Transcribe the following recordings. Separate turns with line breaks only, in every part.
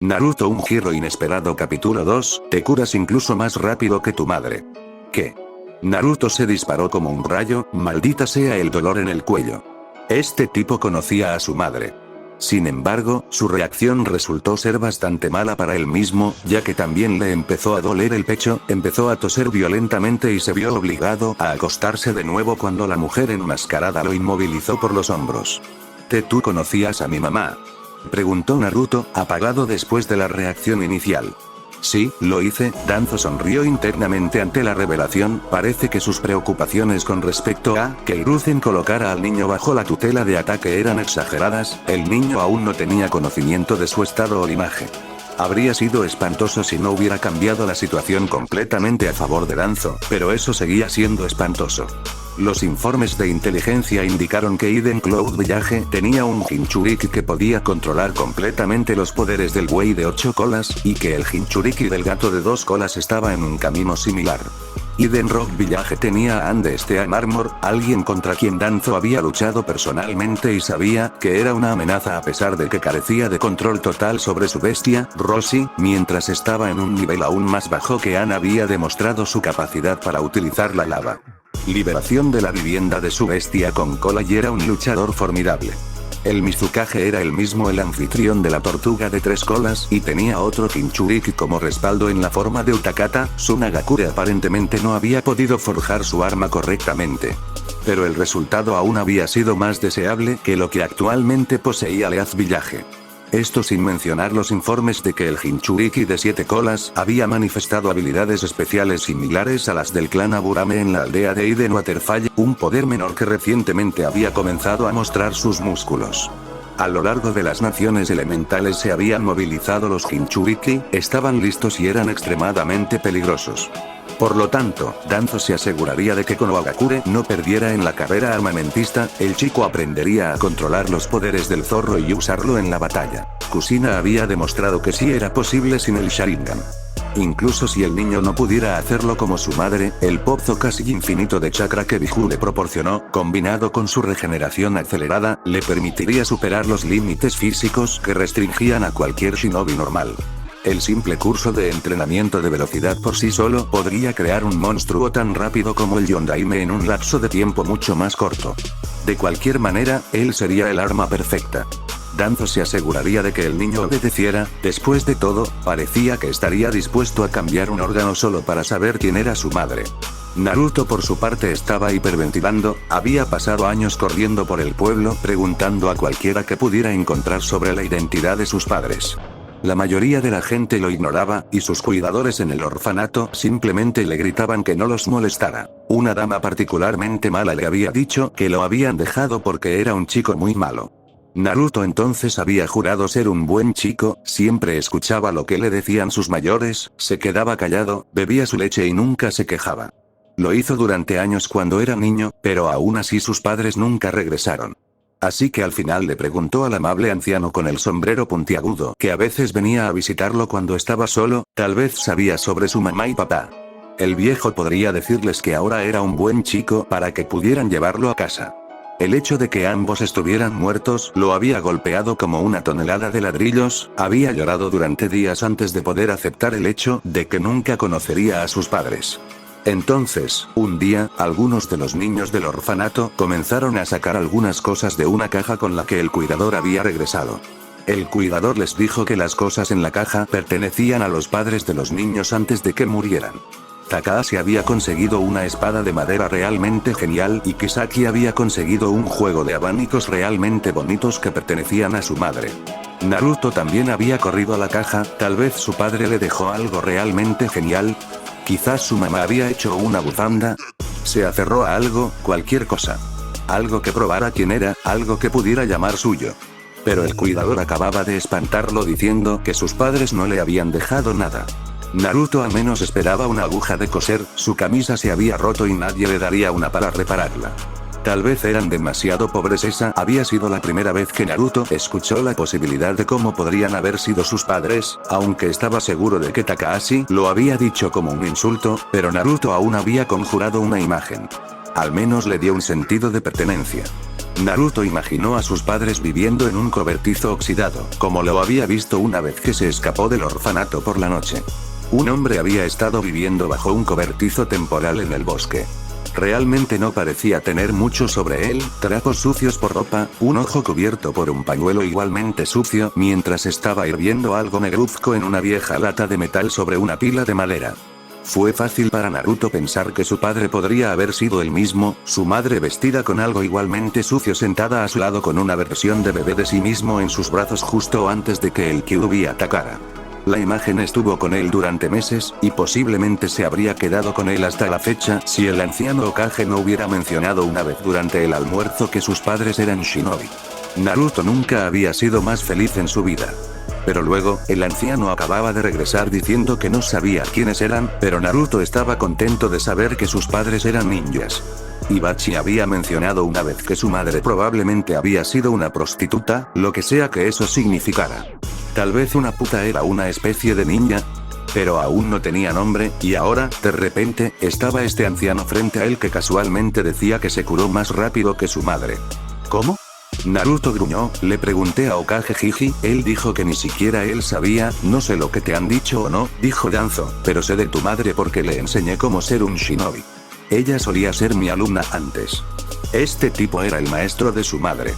Naruto, un giro inesperado. Capítulo 2, te curas incluso más rápido que tu madre. ¿Qué? Naruto se disparó como un rayo, maldita sea el dolor en el cuello. Este tipo conocía a su madre. Sin embargo, su reacción resultó ser bastante mala para él mismo, ya que también le empezó a doler el pecho, empezó a toser violentamente y se vio obligado a acostarse de nuevo cuando la mujer enmascarada lo inmovilizó por los hombros. ¿Tú conocías a mi mamá?, preguntó Naruto, apagado después de la reacción inicial. Sí, lo hice. Danzo sonrió internamente ante la revelación. Parece que sus preocupaciones con respecto a que Hiruzen colocara al niño bajo la tutela de ataque eran exageradas. El niño aún no tenía conocimiento de su estado o linaje. Habría sido espantoso si no hubiera cambiado la situación completamente a favor de Danzo, pero eso seguía siendo espantoso. Los informes de inteligencia indicaron que Iden Cloud Village tenía un Jinchuriki que podía controlar completamente los poderes del buey de 8 colas, y que el Jinchuriki del gato de 2 colas estaba en un camino similar. Eden Rock Village tenía a Ande Steam Armor, alguien contra quien Danzo había luchado personalmente y sabía que era una amenaza a pesar de que carecía de control total sobre su bestia, Rossi, mientras estaba en un nivel aún más bajo que Ann había demostrado su capacidad para utilizar la lava. Liberación de la vivienda de su bestia con cola y era un luchador formidable. El Mizukage era el mismo, el anfitrión de la tortuga de 3 colas, y tenía otro Jinchuriki como respaldo en la forma de Utakata. Tsunagakure aparentemente no había podido forjar su arma correctamente. Pero el resultado aún había sido más deseable que lo que actualmente poseía Leaf Village. Esto sin mencionar los informes de que el Jinchuriki de 7 colas había manifestado habilidades especiales similares a las del clan Aburame en la aldea de Eden Waterfall, un poder menor que recientemente había comenzado a mostrar sus músculos. A lo largo de las naciones elementales se habían movilizado los Jinchuriki, estaban listos y eran extremadamente peligrosos. Por lo tanto, Danzo se aseguraría de que Konohagakure no perdiera en la carrera armamentista. El chico aprendería a controlar los poderes del zorro y usarlo en la batalla. Kushina había demostrado que sí era posible sin el Sharingan. Incluso si el niño no pudiera hacerlo como su madre, el pozo casi infinito de chakra que Biju le proporcionó, combinado con su regeneración acelerada, le permitiría superar los límites físicos que restringían a cualquier shinobi normal. El simple curso de entrenamiento de velocidad por sí solo podría crear un monstruo tan rápido como el Yondaime en un lapso de tiempo mucho más corto. De cualquier manera, él sería el arma perfecta. Danzo se aseguraría de que el niño obedeciera. Después de todo, parecía que estaría dispuesto a cambiar un órgano solo para saber quién era su madre. Naruto por su parte estaba hiperventilando, había pasado años corriendo por el pueblo preguntando a cualquiera que pudiera encontrar sobre la identidad de sus padres. La mayoría de la gente lo ignoraba, y sus cuidadores en el orfanato simplemente le gritaban que no los molestara. Una dama particularmente mala le había dicho que lo habían dejado porque era un chico muy malo. Naruto entonces había jurado ser un buen chico, siempre escuchaba lo que le decían sus mayores, se quedaba callado, bebía su leche y nunca se quejaba. Lo hizo durante años cuando era niño, pero aún así sus padres nunca regresaron. Así que al final le preguntó al amable anciano con el sombrero puntiagudo que a veces venía a visitarlo cuando estaba solo, tal vez sabía sobre su mamá y papá. El viejo podría decirles que ahora era un buen chico para que pudieran llevarlo a casa. El hecho de que ambos estuvieran muertos lo había golpeado como una tonelada de ladrillos, había llorado durante días antes de poder aceptar el hecho de que nunca conocería a sus padres. Entonces, un día, algunos de los niños del orfanato comenzaron a sacar algunas cosas de una caja con la que el cuidador había regresado. El cuidador les dijo que las cosas en la caja pertenecían a los padres de los niños antes de que murieran. Takahashi había conseguido una espada de madera realmente genial y Kisaki había conseguido un juego de abanicos realmente bonitos que pertenecían a su madre. Naruto también había corrido a la caja, tal vez su padre le dejó algo realmente genial. Quizás su mamá había hecho una bufanda. Se aferró a algo, cualquier cosa. Algo que probara quién era, algo que pudiera llamar suyo. Pero el cuidador acababa de espantarlo diciendo que sus padres no le habían dejado nada. Naruto al menos esperaba una aguja de coser, su camisa se había roto y nadie le daría una para repararla. Tal vez eran demasiado pobres. Esa había sido la primera vez que Naruto escuchó la posibilidad de cómo podrían haber sido sus padres, aunque estaba seguro de que Takahashi lo había dicho como un insulto, pero Naruto aún había conjurado una imagen. Al menos le dio un sentido de pertenencia. Naruto imaginó a sus padres viviendo en un cobertizo oxidado, como lo había visto una vez que se escapó del orfanato por la noche. Un hombre había estado viviendo bajo un cobertizo temporal en el bosque. Realmente no parecía tener mucho sobre él, trapos sucios por ropa, un ojo cubierto por un pañuelo igualmente sucio, mientras estaba hirviendo algo negruzco en una vieja lata de metal sobre una pila de madera. Fue fácil para Naruto pensar que su padre podría haber sido el mismo, su madre vestida con algo igualmente sucio sentada a su lado con una versión de bebé de sí mismo en sus brazos justo antes de que el Kyuubi atacara. La imagen estuvo con él durante meses, y posiblemente se habría quedado con él hasta la fecha si el anciano Hokage no hubiera mencionado una vez durante el almuerzo que sus padres eran shinobi. Naruto nunca había sido más feliz en su vida. Pero luego, el anciano acababa de regresar diciendo que no sabía quiénes eran, pero Naruto estaba contento de saber que sus padres eran ninjas. Itachi había mencionado una vez que su madre probablemente había sido una prostituta, lo que sea que eso significara. Tal vez una puta era una especie de ninja, pero aún no tenía nombre, y ahora, de repente, estaba este anciano frente a él que casualmente decía que se curó más rápido que su madre. ¿Cómo? Naruto gruñó, le pregunté a Hokage Jiji, él dijo que ni siquiera él sabía, no sé lo que te han dicho o no, dijo Danzo, pero sé de tu madre porque le enseñé cómo ser un shinobi. Ella solía ser mi alumna antes. Este tipo era el maestro de su madre.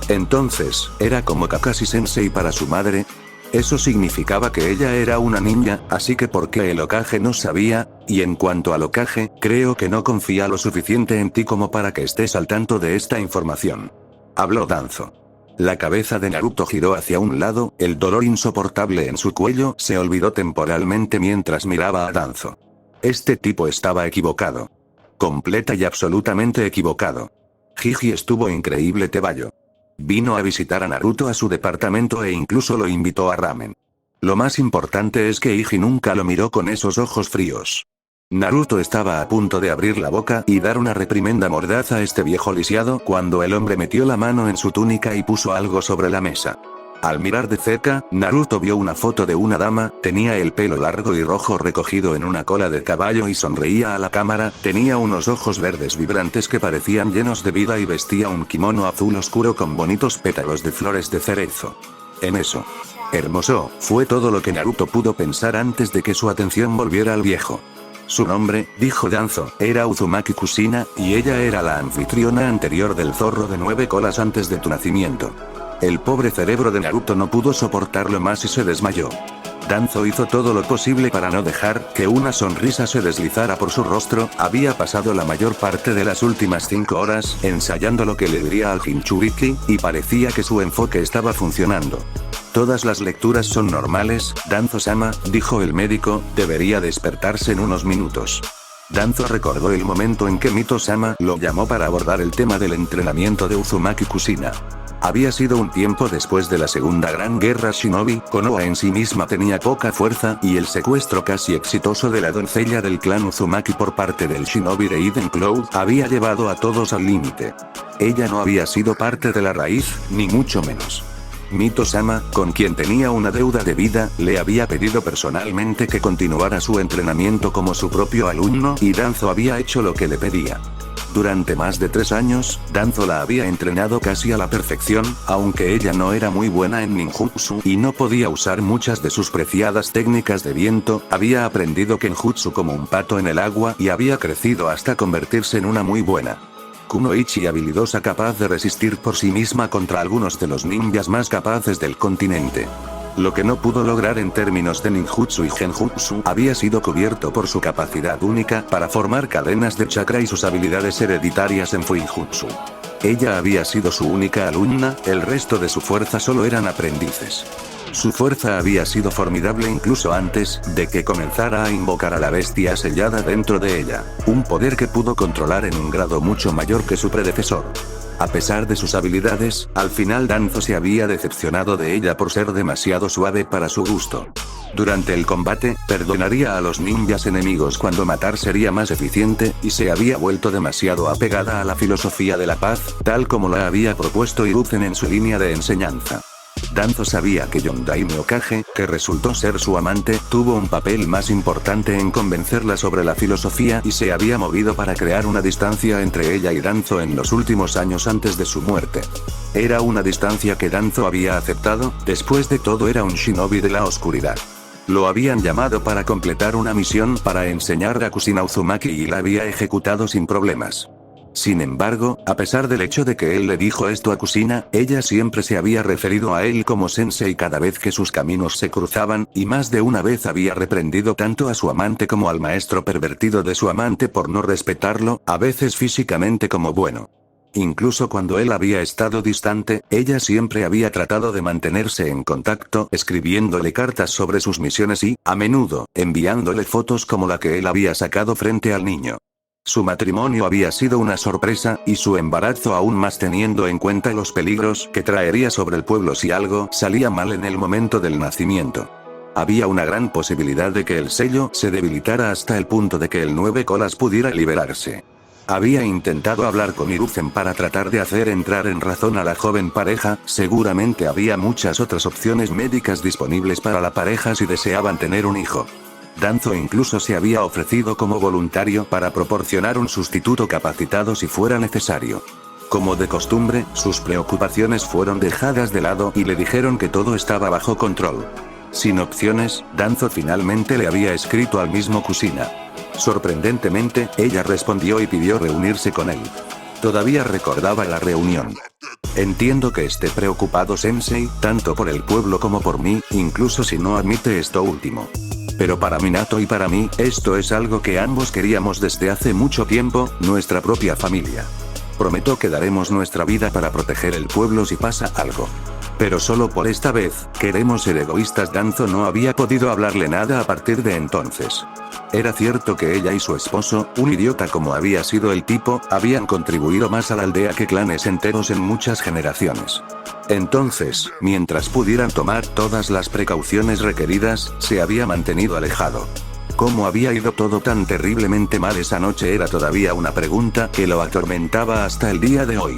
Entonces, ¿era como Kakashi Sensei para su madre? Eso significaba que ella era una ninja, así que ¿por qué el Hokage no sabía? Y en cuanto al Hokage, creo que no confía lo suficiente en ti como para que estés al tanto de esta información. Habló Danzo. La cabeza de Naruto giró hacia un lado, el dolor insoportable en su cuello se olvidó temporalmente mientras miraba a Danzo. Este tipo estaba equivocado. Completa y absolutamente equivocado. Jiji estuvo increíble Tebayo. Vino a visitar a Naruto a su departamento e incluso lo invitó a ramen. Lo más importante es que Iji nunca lo miró con esos ojos fríos. Naruto estaba a punto de abrir la boca y dar una reprimenda mordaz a este viejo lisiado cuando el hombre metió la mano en su túnica y puso algo sobre la mesa. Al mirar de cerca, Naruto vio una foto de una dama, tenía el pelo largo y rojo recogido en una cola de caballo y sonreía a la cámara, tenía unos ojos verdes vibrantes que parecían llenos de vida y vestía un kimono azul oscuro con bonitos pétalos de flores de cerezo. En eso. Hermoso, fue todo lo que Naruto pudo pensar antes de que su atención volviera al viejo. Su nombre, dijo Danzo, era Uzumaki Kushina, y ella era la anfitriona anterior del zorro de 9 colas antes de tu nacimiento. El pobre cerebro de Naruto no pudo soportarlo más y se desmayó. Danzo hizo todo lo posible para no dejar que una sonrisa se deslizara por su rostro, había pasado la mayor parte de las últimas 5 horas ensayando lo que le diría al Jinchuriki, y parecía que su enfoque estaba funcionando. Todas las lecturas son normales, Danzo-sama, dijo el médico, debería despertarse en unos minutos. Danzo recordó el momento en que Mito-sama lo llamó para abordar el tema del entrenamiento de Uzumaki Kushina. Había sido un tiempo después de la Segunda Gran Guerra Shinobi, Konoha en sí misma tenía poca fuerza y el secuestro casi exitoso de la doncella del clan Uzumaki por parte del Shinobi de Hidden Cloud había llevado a todos al límite. Ella no había sido parte de la raíz, ni mucho menos. Mito-sama, con quien tenía una deuda de vida, le había pedido personalmente que continuara su entrenamiento como su propio alumno y Danzo había hecho lo que le pedía. Durante más de 3 años, Danzo la había entrenado casi a la perfección, aunque ella no era muy buena en ninjutsu y no podía usar muchas de sus preciadas técnicas de viento, había aprendido kenjutsu como un pato en el agua y había crecido hasta convertirse en una muy buena kunoichi habilidosa capaz de resistir por sí misma contra algunos de los ninjas más capaces del continente. Lo que no pudo lograr en términos de ninjutsu y genjutsu había sido cubierto por su capacidad única para formar cadenas de chakra y sus habilidades hereditarias en fuinjutsu. Ella había sido su única alumna, el resto de su fuerza solo eran aprendices. Su fuerza había sido formidable incluso antes de que comenzara a invocar a la bestia sellada dentro de ella, un poder que pudo controlar en un grado mucho mayor que su predecesor. A pesar de sus habilidades, al final Danzo se había decepcionado de ella por ser demasiado suave para su gusto. Durante el combate, perdonaría a los ninjas enemigos cuando matar sería más eficiente, y se había vuelto demasiado apegada a la filosofía de la paz, tal como la había propuesto Hiruzen en su línea de enseñanza. Danzo sabía que Yondaime Okage, que resultó ser su amante, tuvo un papel más importante en convencerla sobre la filosofía y se había movido para crear una distancia entre ella y Danzo en los últimos años antes de su muerte. Era una distancia que Danzo había aceptado, después de todo era un shinobi de la oscuridad. Lo habían llamado para completar una misión para enseñar a Kusina Uzumaki y la había ejecutado sin problemas. Sin embargo, a pesar del hecho de que él le dijo esto a Kusina, ella siempre se había referido a él como sensei cada vez que sus caminos se cruzaban, y más de una vez había reprendido tanto a su amante como al maestro pervertido de su amante por no respetarlo, a veces físicamente como bueno. Incluso cuando él había estado distante, ella siempre había tratado de mantenerse en contacto, escribiéndole cartas sobre sus misiones y, a menudo, enviándole fotos como la que él había sacado frente al niño. Su matrimonio había sido una sorpresa, y su embarazo aún más teniendo en cuenta los peligros que traería sobre el pueblo si algo salía mal en el momento del nacimiento. Había una gran posibilidad de que el sello se debilitara hasta el punto de que el 9 colas pudiera liberarse. Había intentado hablar con Hiruzen para tratar de hacer entrar en razón a la joven pareja, seguramente había muchas otras opciones médicas disponibles para la pareja si deseaban tener un hijo. Danzo incluso se había ofrecido como voluntario para proporcionar un sustituto capacitado si fuera necesario. Como de costumbre, sus preocupaciones fueron dejadas de lado y le dijeron que todo estaba bajo control. Sin opciones, Danzo finalmente le había escrito al mismo Kusina. Sorprendentemente, ella respondió y pidió reunirse con él. Todavía recordaba la reunión. Entiendo que esté preocupado Sensei, tanto por el pueblo como por mí, incluso si no admite esto último. Pero para Minato y para mí, esto es algo que ambos queríamos desde hace mucho tiempo, nuestra propia familia. Prometo que daremos nuestra vida para proteger el pueblo si pasa algo. Pero solo por esta vez, queremos ser egoístas. Danzo no había podido hablarle nada a partir de entonces. Era cierto que ella y su esposo, un idiota como había sido el tipo, habían contribuido más a la aldea que clanes enteros en muchas generaciones. Entonces, mientras pudieran tomar todas las precauciones requeridas, se había mantenido alejado. ¿Cómo había ido todo tan terriblemente mal esa noche? Era todavía una pregunta que lo atormentaba hasta el día de hoy.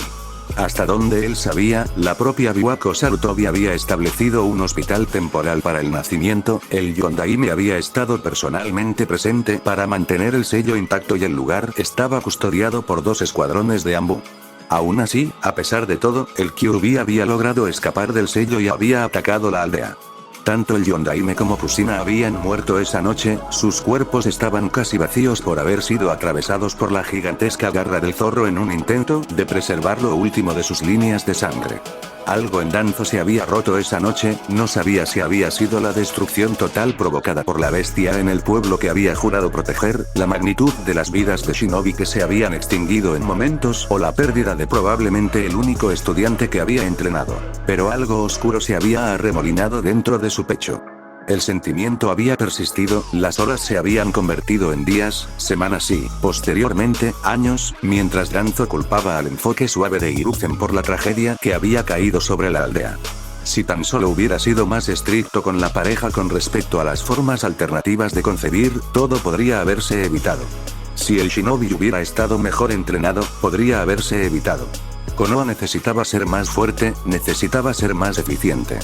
Hasta donde él sabía, la propia Biwako Sarutobi había establecido un hospital temporal para el nacimiento, el Yondaime había estado personalmente presente para mantener el sello intacto y el lugar estaba custodiado por 2 escuadrones de Ambu. Aún así, a pesar de todo, el Kyuubi había logrado escapar del sello y había atacado la aldea. Tanto el Yondaime como Kusina habían muerto esa noche, sus cuerpos estaban casi vacíos por haber sido atravesados por la gigantesca garra del zorro en un intento de preservar lo último de sus líneas de sangre. Algo en Danzo se había roto esa noche, no sabía si había sido la destrucción total provocada por la bestia en el pueblo que había jurado proteger, la magnitud de las vidas de shinobi que se habían extinguido en momentos o la pérdida de probablemente el único estudiante que había entrenado. Pero algo oscuro se había arremolinado dentro de su pecho. El sentimiento había persistido, las horas se habían convertido en días, semanas y, posteriormente, años, mientras Danzo culpaba al enfoque suave de Hiruzen por la tragedia que había caído sobre la aldea. Si tan solo hubiera sido más estricto con la pareja con respecto a las formas alternativas de concebir, todo podría haberse evitado. Si el shinobi hubiera estado mejor entrenado, podría haberse evitado. Konoha necesitaba ser más fuerte, necesitaba ser más eficiente.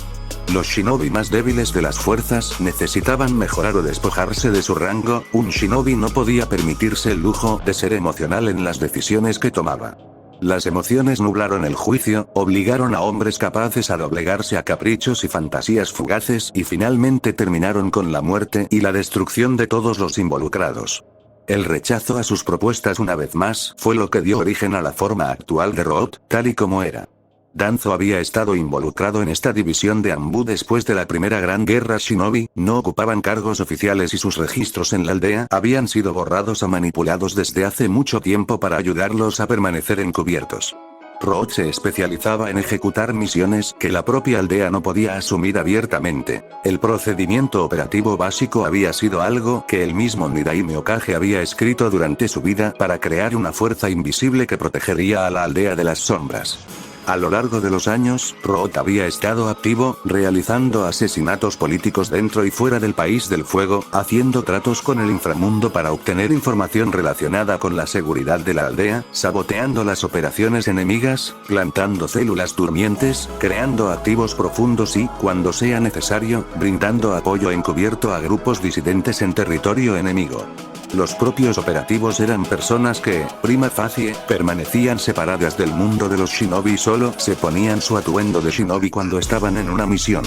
Los shinobi más débiles de las fuerzas necesitaban mejorar o despojarse de su rango, un shinobi no podía permitirse el lujo de ser emocional en las decisiones que tomaba. Las emociones nublaron el juicio, obligaron a hombres capaces a doblegarse a caprichos y fantasías fugaces y finalmente terminaron con la muerte y la destrucción de todos los involucrados. El rechazo a sus propuestas una vez más fue lo que dio origen a la forma actual de Root, tal y como era. Danzo había estado involucrado en esta división de Ambu después de la primera gran guerra shinobi, no ocupaban cargos oficiales y sus registros en la aldea habían sido borrados o manipulados desde hace mucho tiempo para ayudarlos a permanecer encubiertos. Root se especializaba en ejecutar misiones que la propia aldea no podía asumir abiertamente. El procedimiento operativo básico había sido algo que el mismo Nidaime Okage había escrito durante su vida para crear una fuerza invisible que protegería a la aldea de las sombras. A lo largo de los años, Root había estado activo, realizando asesinatos políticos dentro y fuera del País del Fuego, haciendo tratos con el inframundo para obtener información relacionada con la seguridad de la aldea, saboteando las operaciones enemigas, plantando células durmientes, creando activos profundos y, cuando sea necesario, brindando apoyo encubierto a grupos disidentes en territorio enemigo. Los propios operativos eran personas que, prima facie, permanecían separadas del mundo de los shinobi y solo se ponían su atuendo de shinobi cuando estaban en una misión.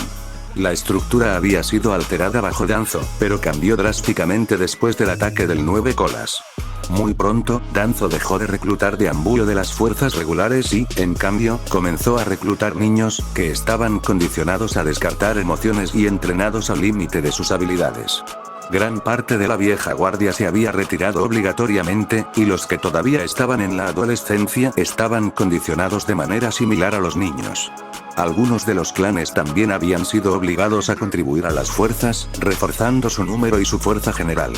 La estructura había sido alterada bajo Danzo, pero cambió drásticamente después del ataque del 9 colas. Muy pronto, Danzo dejó de reclutar de ambullo de las fuerzas regulares y, en cambio, comenzó a reclutar niños, que estaban condicionados a descartar emociones y entrenados al límite de sus habilidades. Gran parte de la vieja guardia se había retirado obligatoriamente, y los que todavía estaban en la adolescencia estaban condicionados de manera similar a los niños. Algunos de los clanes también habían sido obligados a contribuir a las fuerzas, reforzando su número y su fuerza general.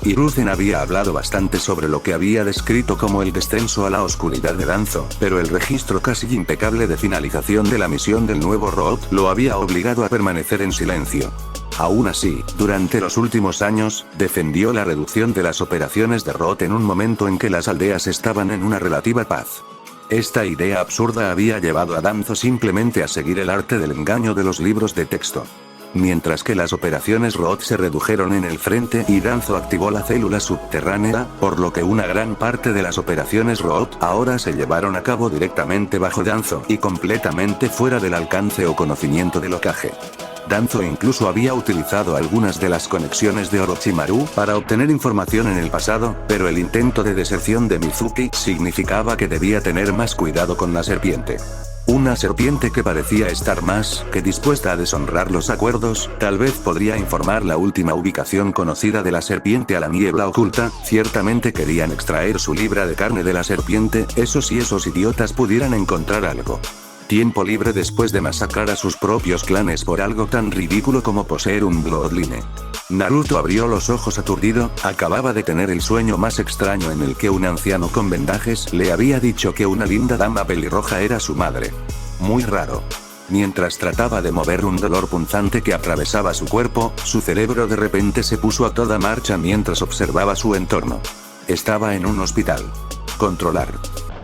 Hiruzen había hablado bastante sobre lo que había descrito como el descenso a la oscuridad de Danzo, pero el registro casi impecable de finalización de la misión del nuevo Root lo había obligado a permanecer en silencio. Aún así, durante los últimos años, defendió la reducción de las operaciones de Root en un momento en que las aldeas estaban en una relativa paz. Esta idea absurda había llevado a Danzo simplemente a seguir el arte del engaño de los libros de texto. Mientras que las operaciones Root se redujeron en el frente y Danzo activó la célula subterránea, por lo que una gran parte de las operaciones Root ahora se llevaron a cabo directamente bajo Danzo y completamente fuera del alcance o conocimiento del Hokage. Danzo incluso había utilizado algunas de las conexiones de Orochimaru para obtener información en el pasado, pero el intento de deserción de Mizuki significaba que debía tener más cuidado con la serpiente. Una serpiente que parecía estar más que dispuesta a deshonrar los acuerdos, tal vez podría informar la última ubicación conocida de la serpiente a la niebla oculta. Ciertamente querían extraer su libra de carne de la serpiente, eso si esos idiotas pudieran encontrar algo. Tiempo libre después de masacrar a sus propios clanes por algo tan ridículo como poseer un Bloodline. Naruto abrió los ojos aturdido, acababa de tener el sueño más extraño en el que un anciano con vendajes le había dicho que una linda dama pelirroja era su madre. Muy raro. Mientras trataba de mover un dolor punzante que atravesaba su cuerpo, su cerebro de repente se puso a toda marcha mientras observaba su entorno. Estaba en un hospital. Controlar.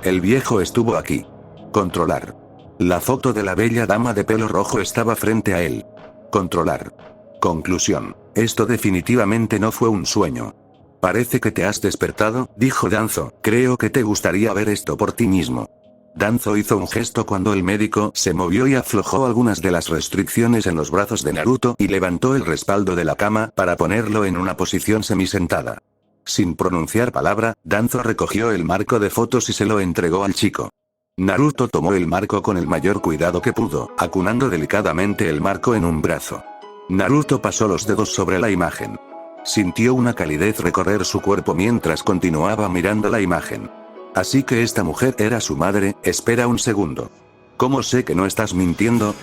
El viejo estuvo aquí. Controlar. La foto de la bella dama de pelo rojo estaba frente a él. Controlar. Conclusión. Esto definitivamente no fue un sueño. Parece que te has despertado, dijo Danzo, creo que te gustaría ver esto por ti mismo. Danzo hizo un gesto cuando el médico se movió y aflojó algunas de las restricciones en los brazos de Naruto y levantó el respaldo de la cama para ponerlo en una posición semisentada. Sin pronunciar palabra, Danzo recogió el marco de fotos y se lo entregó al chico. Naruto tomó el marco con el mayor cuidado que pudo, acunando delicadamente el marco en un brazo. Naruto pasó los dedos sobre la imagen. Sintió una calidez recorrer su cuerpo mientras continuaba mirando la imagen. Así que esta mujer era su madre. Espera un segundo. ¿Cómo sé que no estás mintiendo?,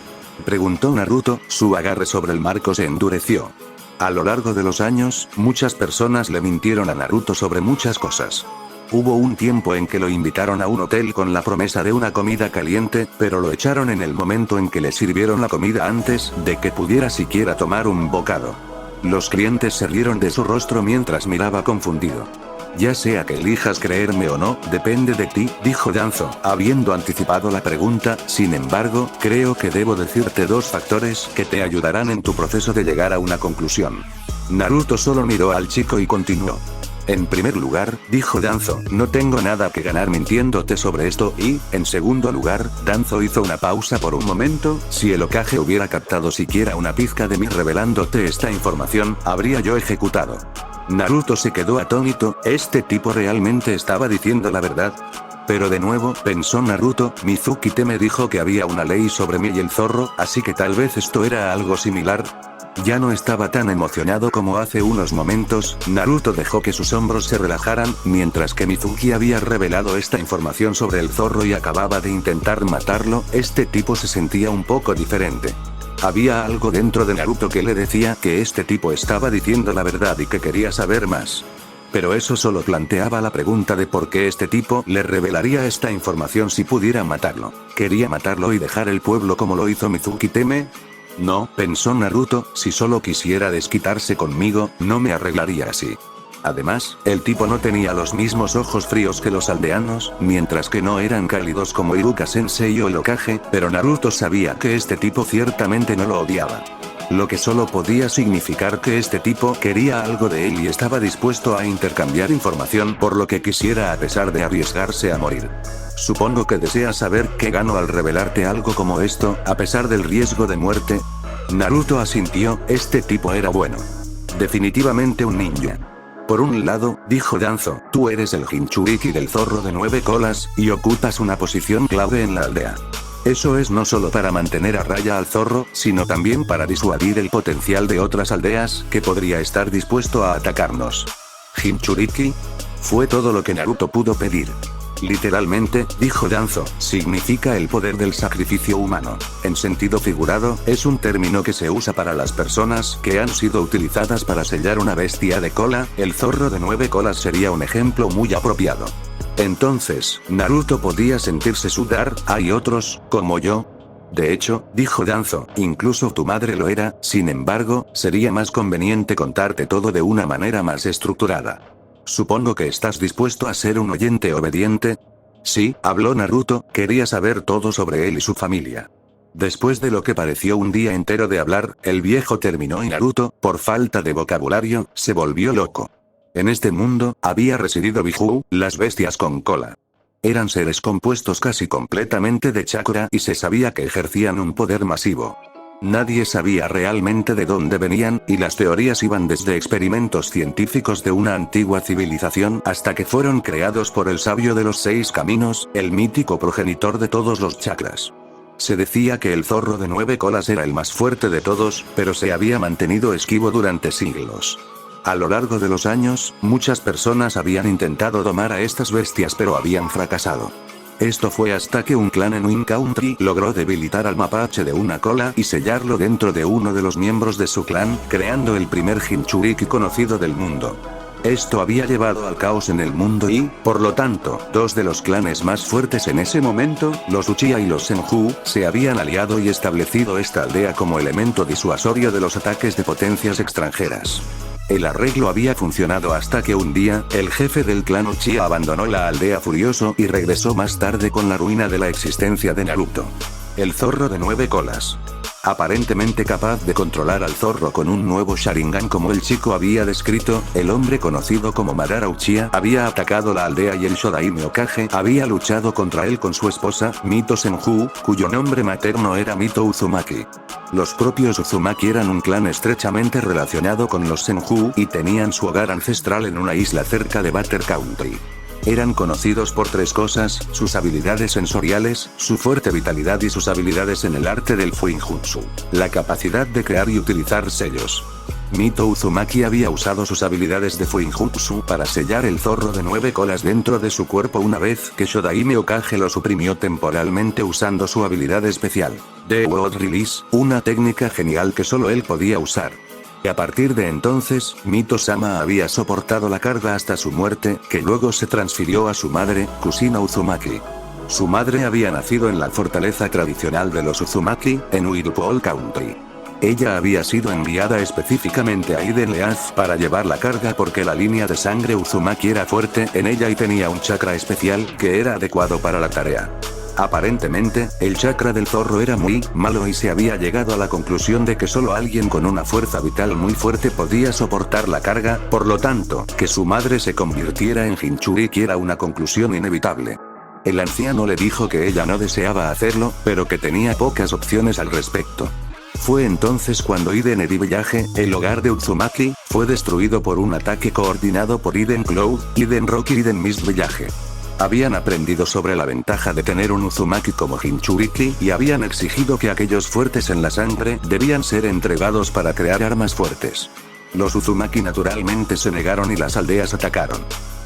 preguntó Naruto, su agarre sobre el marco se endureció. A lo largo de los años, muchas personas le mintieron a Naruto sobre muchas cosas. Hubo un tiempo en que lo invitaron a un hotel con la promesa de una comida caliente, pero lo echaron en el momento en que le sirvieron la comida antes de que pudiera siquiera tomar un bocado. Los clientes se rieron de su rostro mientras miraba confundido. Ya sea que elijas creerme o no, depende de ti, dijo Danzo, habiendo anticipado la pregunta. Sin embargo, creo que debo decirte dos factores que te ayudarán en tu proceso de llegar a una conclusión. Naruto solo miró al chico y continuó. En primer lugar, dijo Danzo, no tengo nada que ganar mintiéndote sobre esto y, en segundo lugar, Danzo hizo una pausa por un momento, si el Hokage hubiera captado siquiera una pizca de mí revelándote esta información, habría yo ejecutado. Naruto se quedó atónito, ¿este tipo realmente estaba diciendo la verdad? Pero de nuevo, pensó Naruto, Mizuki me dijo que había una ley sobre mí y el zorro, así que tal vez esto era algo similar. Ya no estaba tan emocionado como hace unos momentos. Naruto dejó que sus hombros se relajaran, mientras que Mizuki había revelado esta información sobre el zorro y acababa de intentar matarlo. Este tipo se sentía un poco diferente. Había algo dentro de Naruto que le decía que este tipo estaba diciendo la verdad y que quería saber más. Pero eso solo planteaba la pregunta de por qué este tipo le revelaría esta información si pudiera matarlo. ¿Quería matarlo y dejar el pueblo como lo hizo Mizuki Teme? No, pensó Naruto, si solo quisiera desquitarse conmigo, no me arreglaría así. Además, el tipo no tenía los mismos ojos fríos que los aldeanos, mientras que no eran cálidos como Iruka Sensei o el Hokage, pero Naruto sabía que este tipo ciertamente no lo odiaba. Lo que solo podía significar que este tipo quería algo de él y estaba dispuesto a intercambiar información por lo que quisiera a pesar de arriesgarse a morir. Supongo que deseas saber qué gano al revelarte algo como esto, a pesar del riesgo de muerte. Naruto asintió, este tipo era bueno. Definitivamente un ninja. Por un lado, dijo Danzo, tú eres el Jinchuriki del zorro de 9 colas, y ocupas una posición clave en la aldea. Eso es no solo para mantener a raya al zorro, sino también para disuadir el potencial de otras aldeas, que podría estar dispuesto a atacarnos. ¿Jinchuriki? Fue todo lo que Naruto pudo pedir. Literalmente, dijo Danzo, significa el poder del sacrificio humano. En sentido figurado, es un término que se usa para las personas que han sido utilizadas para sellar una bestia de cola, el zorro de 9 colas sería un ejemplo muy apropiado. Entonces, Naruto podía sentirse sudar, hay otros, como yo. De hecho, dijo Danzo, incluso tu madre lo era, sin embargo, sería más conveniente contarte todo de una manera más estructurada. Supongo que estás dispuesto a ser un oyente obediente. Sí, habló Naruto, quería saber todo sobre él y su familia. Después de lo que pareció un día entero de hablar, el viejo terminó y Naruto, por falta de vocabulario, se volvió loco. En este mundo, había residido Biju, las bestias con cola. Eran seres compuestos casi completamente de chakra y se sabía que ejercían un poder masivo. Nadie sabía realmente de dónde venían, y las teorías iban desde experimentos científicos de una antigua civilización hasta que fueron creados por el sabio de los 6 caminos, el mítico progenitor de todos los chakras. Se decía que el zorro de 9 colas era el más fuerte de todos, pero se había mantenido esquivo durante siglos. A lo largo de los años, muchas personas habían intentado domar a estas bestias pero habían fracasado. Esto fue hasta que un clan en Win Country logró debilitar al mapache de una cola y sellarlo dentro de uno de los miembros de su clan, creando el primer Jinchuriki conocido del mundo. Esto había llevado al caos en el mundo y, por lo tanto, 2 de los clanes más fuertes en ese momento, los Uchiha y los Senju, se habían aliado y establecido esta aldea como elemento disuasorio de los ataques de potencias extranjeras. El arreglo había funcionado hasta que un día, el jefe del clan Uchiha abandonó la aldea furioso y regresó más tarde con la ruina de la existencia de Naruto. El zorro de 9 colas. Aparentemente capaz de controlar al zorro con un nuevo Sharingan como el chico había descrito, el hombre conocido como Madara Uchiha había atacado la aldea y el Shodaime Hokage había luchado contra él con su esposa, Mito Senju, cuyo nombre materno era Mito Uzumaki. Los propios Uzumaki eran un clan estrechamente relacionado con los Senju y tenían su hogar ancestral en una isla cerca de Butter Country. Eran conocidos por 3 cosas, sus habilidades sensoriales, su fuerte vitalidad y sus habilidades en el arte del Fuinjutsu. La capacidad de crear y utilizar sellos. Mito Uzumaki había usado sus habilidades de Fuinjutsu para sellar el zorro de 9 colas dentro de su cuerpo una vez que Shodaime Hokage lo suprimió temporalmente usando su habilidad especial, The World Release, una técnica genial que solo él podía usar. A partir de entonces, Mito-sama había soportado la carga hasta su muerte, que luego se transfirió a su madre, Kusina Uzumaki. Su madre había nacido en la fortaleza tradicional de los Uzumaki, en Uirupol Country. Ella había sido enviada específicamente a Iden Leaf para llevar la carga porque la línea de sangre Uzumaki era fuerte en ella y tenía un chakra especial que era adecuado para la tarea. Aparentemente, el chakra del zorro era muy malo y se había llegado a la conclusión de que solo alguien con una fuerza vital muy fuerte podía soportar la carga, por lo tanto, que su madre se convirtiera en Jinchuriki era una conclusión inevitable. El anciano le dijo que ella no deseaba hacerlo, pero que tenía pocas opciones al respecto. Fue entonces cuando Iden Eri Village, el hogar de Uzumaki, fue destruido por un ataque coordinado por Iden Cloud, Iden Rock y Iden Mist Village. Habían aprendido sobre la ventaja de tener un Uzumaki como Jinchuriki y habían exigido que aquellos fuertes en la sangre debían ser entregados para crear armas fuertes. Los Uzumaki naturalmente se negaron y las aldeas atacaron.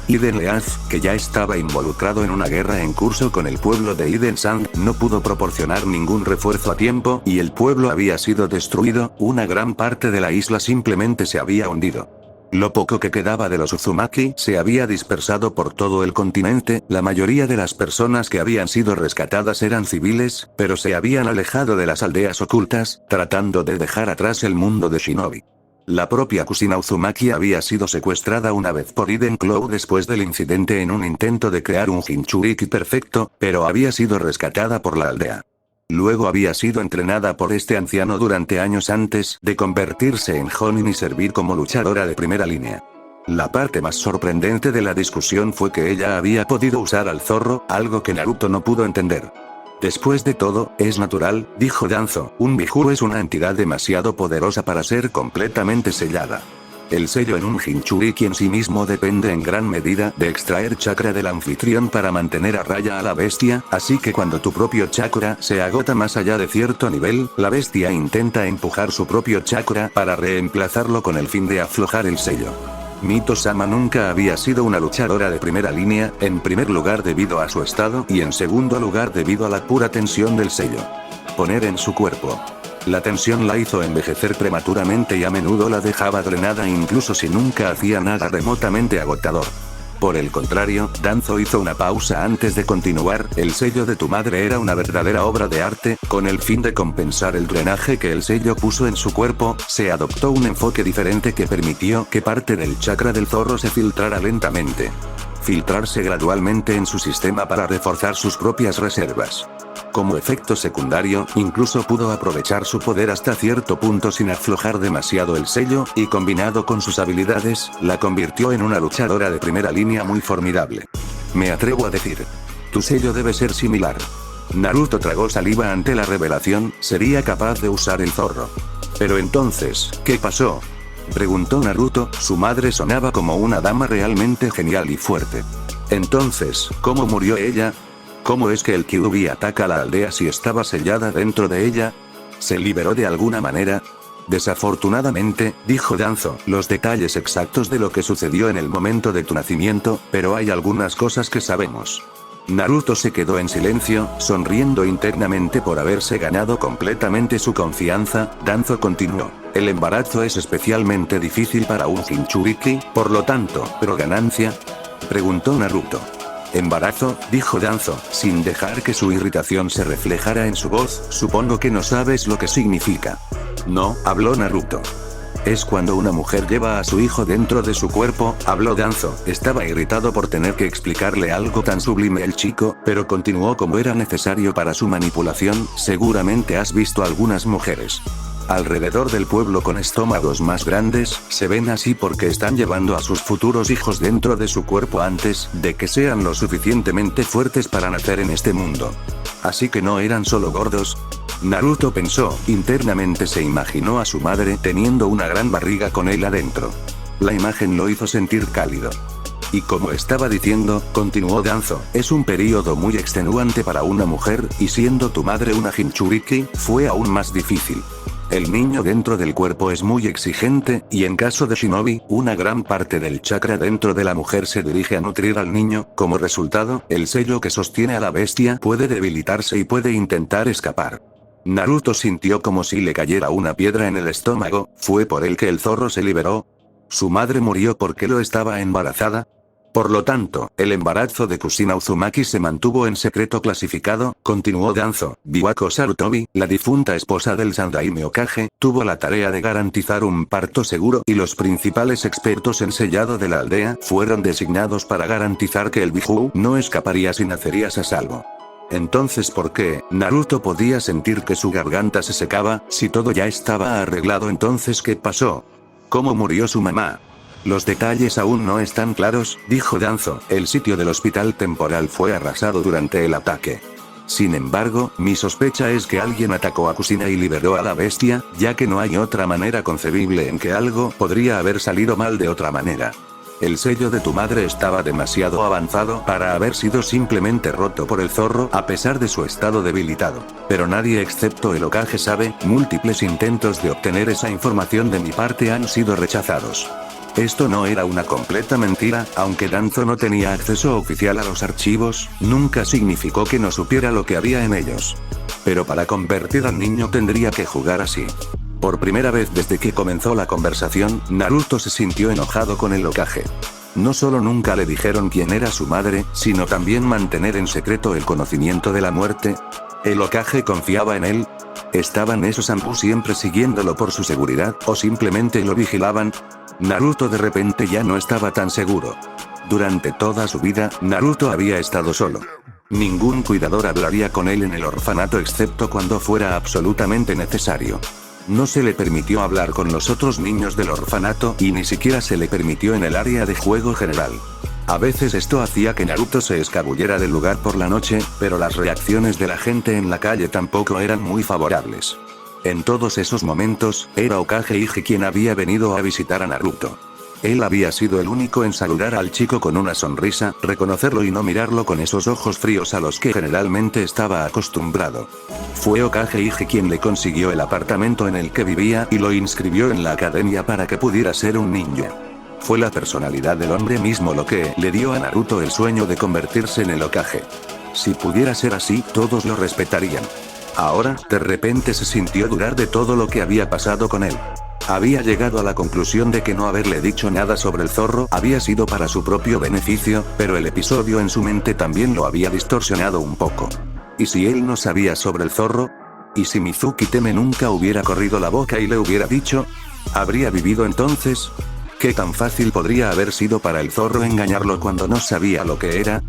Iden Leaf, que ya estaba involucrado en una guerra en curso con el pueblo de Iden Sand, no pudo proporcionar ningún refuerzo a tiempo y el pueblo había sido destruido, una gran parte de la isla simplemente se había hundido. Lo poco que quedaba de los Uzumaki se había dispersado por todo el continente, la mayoría de las personas que habían sido rescatadas eran civiles, pero se habían alejado de las aldeas ocultas, tratando de dejar atrás el mundo de Shinobi. La propia Kusina Uzumaki había sido secuestrada una vez por Iden Clow después del incidente en un intento de crear un Jinchuriki perfecto, pero había sido rescatada por la aldea. Luego había sido entrenada por este anciano durante años antes de convertirse en Jonin y servir como luchadora de primera línea. La parte más sorprendente de la discusión fue que ella había podido usar al zorro, algo que Naruto no pudo entender. Después de todo, es natural, dijo Danzo, un Bihuru es una entidad demasiado poderosa para ser completamente sellada. El sello en un Jinchuriki en sí mismo depende en gran medida de extraer chakra del anfitrión para mantener a raya a la bestia, así que cuando tu propio chakra se agota más allá de cierto nivel, la bestia intenta empujar su propio chakra para reemplazarlo con el fin de aflojar el sello. Mito-sama nunca había sido una luchadora de primera línea, en primer lugar debido a su estado y en segundo lugar debido a la pura tensión del sello. Poner en su cuerpo. La tensión la hizo envejecer prematuramente y a menudo la dejaba drenada incluso si nunca hacía nada remotamente agotador. Por el contrario, Danzo hizo una pausa antes de continuar, el sello de tu madre era una verdadera obra de arte, con el fin de compensar el drenaje que el sello puso en su cuerpo, se adoptó un enfoque diferente que permitió que parte del chakra del zorro se filtrara lentamente. Filtrarse gradualmente en su sistema para reforzar sus propias reservas. Como efecto secundario, incluso pudo aprovechar su poder hasta cierto punto sin aflojar demasiado el sello, y combinado con sus habilidades, la convirtió en una luchadora de primera línea muy formidable. Me atrevo a decir. Tu sello debe ser similar. Naruto tragó saliva ante la revelación, sería capaz de usar el zorro. Pero entonces, ¿qué pasó? Preguntó Naruto, su madre sonaba como una dama realmente genial y fuerte. Entonces, ¿cómo murió ella? ¿Cómo es que el Kyuubi ataca a la aldea si estaba sellada dentro de ella? ¿Se liberó de alguna manera? Desafortunadamente, dijo Danzo, los detalles exactos de lo que sucedió en el momento de tu nacimiento, pero hay algunas cosas que sabemos. Naruto se quedó en silencio, sonriendo internamente por haberse ganado completamente su confianza. Danzo continuó. El embarazo es especialmente difícil para un Jinchuriki, por lo tanto, ¿pero ganancia? Preguntó Naruto. Embarazo, dijo Danzo, sin dejar que su irritación se reflejara en su voz, supongo que no sabes lo que significa. No, habló Naruto. Es cuando una mujer lleva a su hijo dentro de su cuerpo, habló Danzo, estaba irritado por tener que explicarle algo tan sublime el chico, pero continuó como era necesario para su manipulación, seguramente has visto algunas mujeres alrededor del pueblo con estómagos más grandes, se ven así porque están llevando a sus futuros hijos dentro de su cuerpo antes de que sean lo suficientemente fuertes para nacer en este mundo. Así que no eran solo gordos. Naruto pensó, internamente se imaginó a su madre teniendo una gran barriga con él adentro. La imagen lo hizo sentir cálido. Y como estaba diciendo, continuó Danzo, es un período muy extenuante para una mujer, y siendo tu madre una Jinchuriki, fue aún más difícil. El niño dentro del cuerpo es muy exigente, y en caso de Shinobi, una gran parte del chakra dentro de la mujer se dirige a nutrir al niño, como resultado, el sello que sostiene a la bestia puede debilitarse y puede intentar escapar. Naruto sintió como si le cayera una piedra en el estómago, ¿fue por él que el zorro se liberó? ¿Su madre murió porque lo estaba embarazada? Por lo tanto, el embarazo de Kusina Uzumaki se mantuvo en secreto clasificado, continuó Danzo. Biwako Sarutobi, la difunta esposa del Sandaime Hokage, tuvo la tarea de garantizar un parto seguro y los principales expertos en sellado de la aldea fueron designados para garantizar que el Bihuu no escaparía si nacerías a salvo. Entonces, ¿por qué? Naruto podía sentir que su garganta se secaba, si todo ya estaba arreglado, entonces ¿qué pasó? ¿Cómo murió su mamá? Los detalles aún no están claros, dijo Danzo, el sitio del hospital temporal fue arrasado durante el ataque. Sin embargo, mi sospecha es que alguien atacó a Kusina y liberó a la bestia, ya que no hay otra manera concebible en que algo podría haber salido mal de otra manera. El sello de tu madre estaba demasiado avanzado para haber sido simplemente roto por el zorro a pesar de su estado debilitado. Pero nadie excepto el Hokage sabe, múltiples intentos de obtener esa información de mi parte han sido rechazados. Esto no era una completa mentira, aunque Danzo no tenía acceso oficial a los archivos, nunca significó que no supiera lo que había en ellos. Pero para convertir al niño tendría que jugar así. Por primera vez desde que comenzó la conversación, Naruto se sintió enojado con el Hokage. No solo nunca le dijeron quién era su madre, sino también mantener en secreto el conocimiento de la muerte. ¿El Hokage confiaba en él? ¿Estaban esos Anbu siempre siguiéndolo por su seguridad, o simplemente lo vigilaban? Naruto de repente ya no estaba tan seguro. Durante toda su vida, Naruto había estado solo. Ningún cuidador hablaría con él en el orfanato excepto cuando fuera absolutamente necesario. No se le permitió hablar con los otros niños del orfanato y ni siquiera se le permitió en el área de juego general. A veces esto hacía que Naruto se escabullera del lugar por la noche, pero las reacciones de la gente en la calle tampoco eran muy favorables. En todos esos momentos, era Hokage Iji quien había venido a visitar a Naruto. Él había sido el único en saludar al chico con una sonrisa, reconocerlo y no mirarlo con esos ojos fríos a los que generalmente estaba acostumbrado. Fue Hokage Iji quien le consiguió el apartamento en el que vivía y lo inscribió en la academia para que pudiera ser un ninja. Fue la personalidad del hombre mismo lo que le dio a Naruto el sueño de convertirse en el Hokage. Si pudiera ser así, todos lo respetarían. Ahora, de repente se sintió dudar de todo lo que había pasado con él. Había llegado a la conclusión de que no haberle dicho nada sobre el zorro había sido para su propio beneficio, pero el episodio en su mente también lo había distorsionado un poco. ¿Y si él no sabía sobre el zorro? ¿Y si Mizuki Teme nunca hubiera corrido la boca y le hubiera dicho? ¿Habría vivido entonces? ¿Qué tan fácil podría haber sido para el zorro engañarlo cuando no sabía lo que era?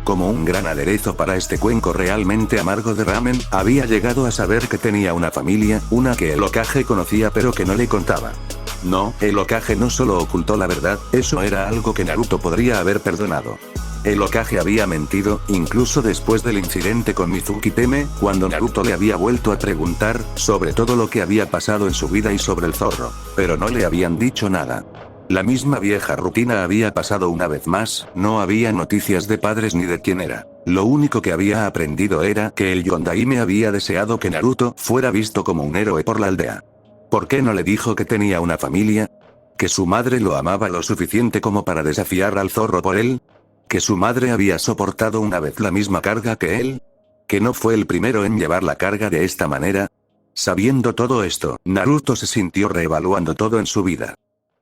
Como un gran aderezo para este cuenco realmente amargo de ramen, había llegado a saber que tenía una familia, una que el Hokage conocía pero que no le contaba. No, el Hokage no solo ocultó la verdad, eso era algo que Naruto podría haber perdonado. El Hokage había mentido, incluso después del incidente con Mizuki Teme, cuando Naruto le había vuelto a preguntar sobre todo lo que había pasado en su vida y sobre el zorro. Pero no le habían dicho nada. La misma vieja rutina había pasado una vez más, no había noticias de padres ni de quién era. Lo único que había aprendido era que el Yondaime había deseado que Naruto fuera visto como un héroe por la aldea. ¿Por qué no le dijo que tenía una familia? ¿Que su madre lo amaba lo suficiente como para desafiar al zorro por él? ¿Que su madre había soportado una vez la misma carga que él? ¿Que no fue el primero en llevar la carga de esta manera? Sabiendo todo esto, Naruto se sintió reevaluando todo en su vida.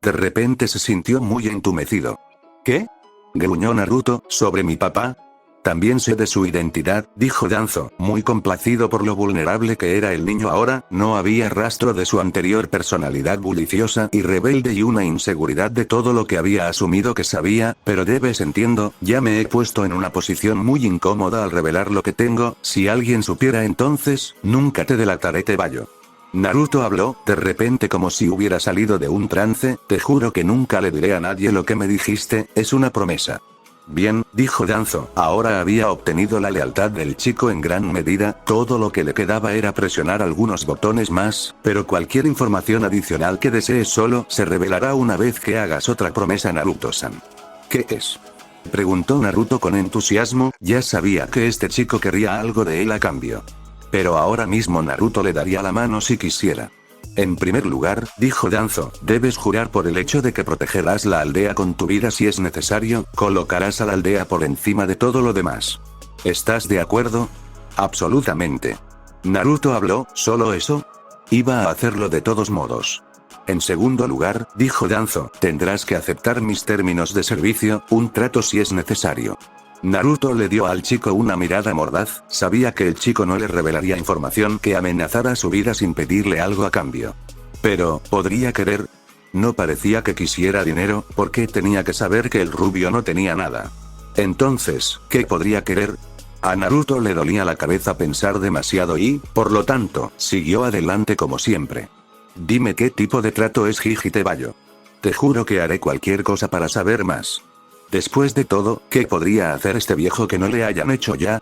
De repente se sintió muy entumecido. ¿Qué? Gruñó Naruto, ¿sobre mi papá? También sé de su identidad, dijo Danzo, muy complacido por lo vulnerable que era el niño ahora, no había rastro de su anterior personalidad bulliciosa y rebelde y una inseguridad de todo lo que había asumido que sabía, pero debes entiendo, ya me he puesto en una posición muy incómoda al revelar lo que tengo, si alguien supiera entonces, nunca te delataré Tebayo. Naruto habló, de repente como si hubiera salido de un trance, te juro que nunca le diré a nadie lo que me dijiste, es una promesa. Bien, dijo Danzo, ahora había obtenido la lealtad del chico en gran medida, todo lo que le quedaba era presionar algunos botones más, pero cualquier información adicional que desees solo se revelará una vez que hagas otra promesa Naruto-san. ¿Qué es? Preguntó Naruto con entusiasmo, ya sabía que este chico querría algo de él a cambio. Pero ahora mismo Naruto le daría la mano si quisiera. En primer lugar, dijo Danzo, debes jurar por el hecho de que protegerás la aldea con tu vida si es necesario, colocarás a la aldea por encima de todo lo demás. ¿Estás de acuerdo? Absolutamente. Naruto habló, ¿solo eso? Iba a hacerlo de todos modos. En segundo lugar, dijo Danzo, tendrás que aceptar mis términos de servicio, un trato si es necesario. Naruto le dio al chico una mirada mordaz, sabía que el chico no le revelaría información que amenazara su vida sin pedirle algo a cambio. Pero, ¿podría querer? No parecía que quisiera dinero, porque tenía que saber que el rubio no tenía nada. Entonces, ¿qué podría querer? A Naruto le dolía la cabeza pensar demasiado y, por lo tanto, siguió adelante como siempre. Dime qué tipo de trato es Iji Tebayo. Te juro que haré cualquier cosa para saber más. Después de todo, ¿qué podría hacer este viejo que no le hayan hecho ya?